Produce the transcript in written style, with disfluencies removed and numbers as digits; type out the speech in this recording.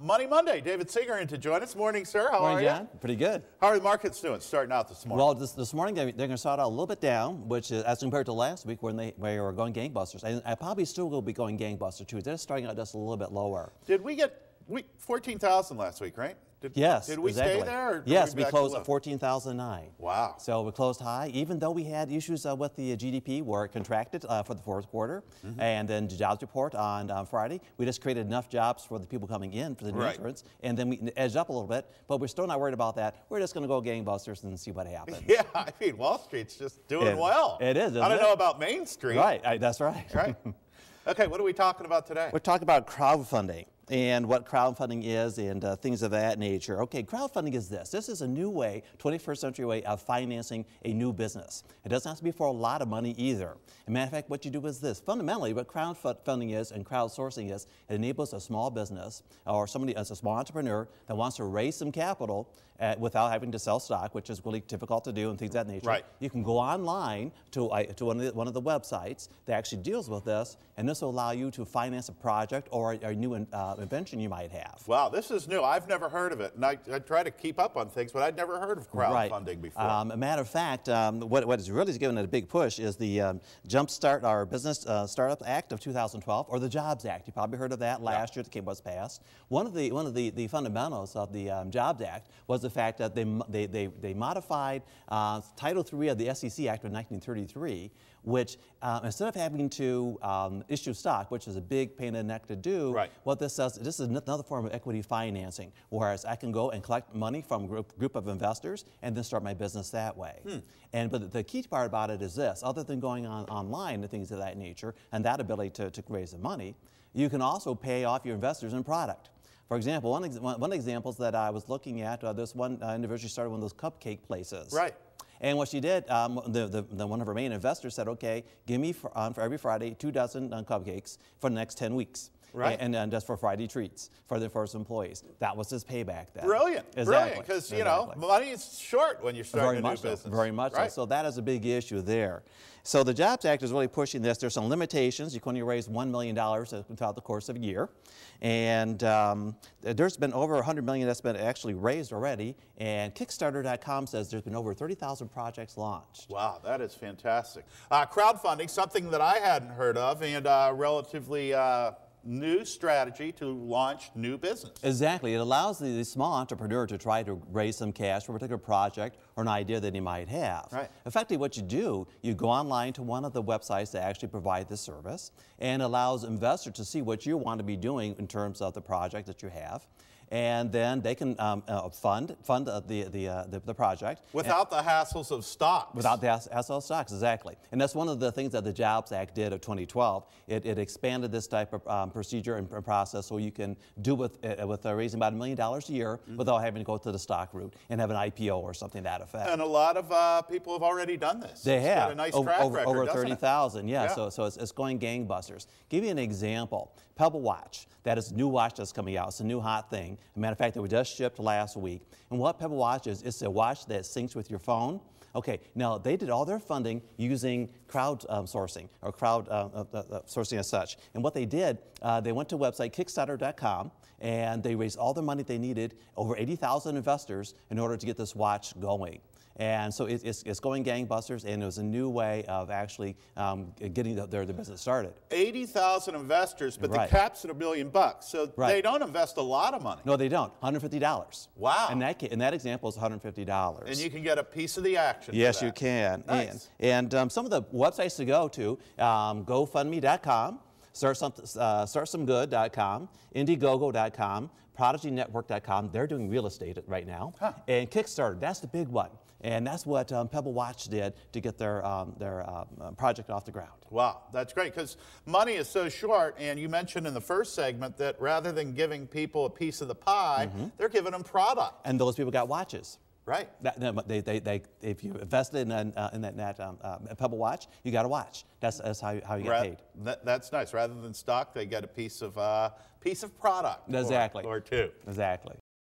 Money Monday. David Seeger in to join us. Morning, sir. How Morning, are you? John. Pretty good. How are the markets doing starting out this morning? Well, this morning they're going to start out a little bit down, which is as compared to last week when they were going gangbusters. And I probably still will be going gangbusters too. They're starting out just a little bit lower. Did we get 14,000 last week, right? Yes. Did we exactly. stay there? Or yes, we closed at 14,009. Wow. So we closed high, even though we had issues with the GDP where it contracted for the fourth quarter. And then the jobs report on Friday. We just created enough jobs for the people coming in for the new entrants. And then we edged up a little bit, but we're still not worried about that. We're just going to go gangbusters and see what happens. Yeah, I mean, Wall Street's just doing well. It is, I don't know about Main Street. Right, that's right. Right. Okay, what are we talking about today? We're talking about crowdfunding and what crowdfunding is and things of that nature. Okay, crowdfunding is this. This is a new way, 21st century way of financing a new business. It doesn't have to be for a lot of money either. As a matter of fact, what you do is this. Fundamentally, what crowdfunding is and crowdsourcing is, it enables a small business or somebody as a small entrepreneur that wants to raise some capital without having to sell stock, which is really difficult to do and things of that nature. Right. You can go online to one of the websites that actually deals with this, and this will allow you to finance a project or a new invention you might have. Wow, this is new. I've never heard of it. And I try to keep up on things, but I'd never heard of crowdfunding before. A matter of fact, what is really given it a big push is the Jumpstart Our Business Startup Act of 2012, or the Jobs Act. You probably heard of that last year. It was passed. One of the fundamentals of the Jobs Act was the fact that they modified Title III of the SEC Act of 1933, which instead of having to issue stock, which is a big pain in the neck to do, what this does, this is another form of equity financing, whereas I can go and collect money from a group of investors and then start my business that way. But the key part about it is this: other than going online and things of that nature and that ability to raise the money, you can also pay off your investors in product. For example, one of the examples that I was looking at, this one individual started one of those cupcake places. Right. And what she did, one of her main investors said, okay, give me for every Friday 2 dozen cupcakes for the next 10 weeks. Right. And just for Friday treats for the first employees. That was his payback then. Brilliant. Exactly. Brilliant. Because, you know, money is short when you're starting a new business. Very much so. So that is a big issue there. So the Jobs Act is really pushing this. There's some limitations. You can only raise $1 million throughout the course of a year. And there's been over $100 million that's been actually raised already. And Kickstarter.com says there's been over 30,000 projects launched. Wow, that is fantastic. Crowdfunding, something that I hadn't heard of, and relatively new strategy to launch new business. Exactly. It allows the small entrepreneur to try to raise some cash for a particular project or an idea that he might have. Right. Effectively, what you do, you go online to one of the websites that actually provide this service and allows investors to see what you want to be doing in terms of the project that you have. And then they can fund the project. Without the hassles of stocks. Without the hassle of stocks, exactly. And that's one of the things that the Jobs Act did of 2012. It expanded this type of procedure and process so you can do with raising about $1 million a year without having to go to the stock route and have an IPO or something to that effect. And a lot of people have already done this. They have. Got a nice track record, over 30,000, yeah. So it's going gangbusters. Give you an example. Pebble Watch. That is a new watch that's coming out. It's a new hot thing. As a matter of fact, that we just shipped last week. And what Pebble Watch is, it's a watch that syncs with your phone. Okay, now they did all their funding using crowdsourcing or sourcing as such. And what they did, they went to a website, Kickstarter.com, and they raised all the money they needed, over 80,000 investors, in order to get this watch going. And so it's going gangbusters, and it was a new way of actually getting their business started. 80,000 investors, but the cap's at $1 million. So they don't invest a lot of money. No, they don't. $150. Wow. In that example, it's $150. And you can get a piece of the action. Yes, you can. Nice. And some of the websites to go to, GoFundMe.com, StartSomeGood.com, Indiegogo.com, ProdigyNetwork.com. They're doing real estate right now. And Kickstarter, that's the big one. And that's what Pebble Watch did to get their project off the ground. Wow, that's great, because money is so short, and you mentioned in the first segment that rather than giving people a piece of the pie, they're giving them product. And those people got watches. Right. If you invested in that Pebble Watch, you got a watch. That's how you get paid. That's nice. Rather than stock, they get a piece of product. Exactly. Or two. Exactly.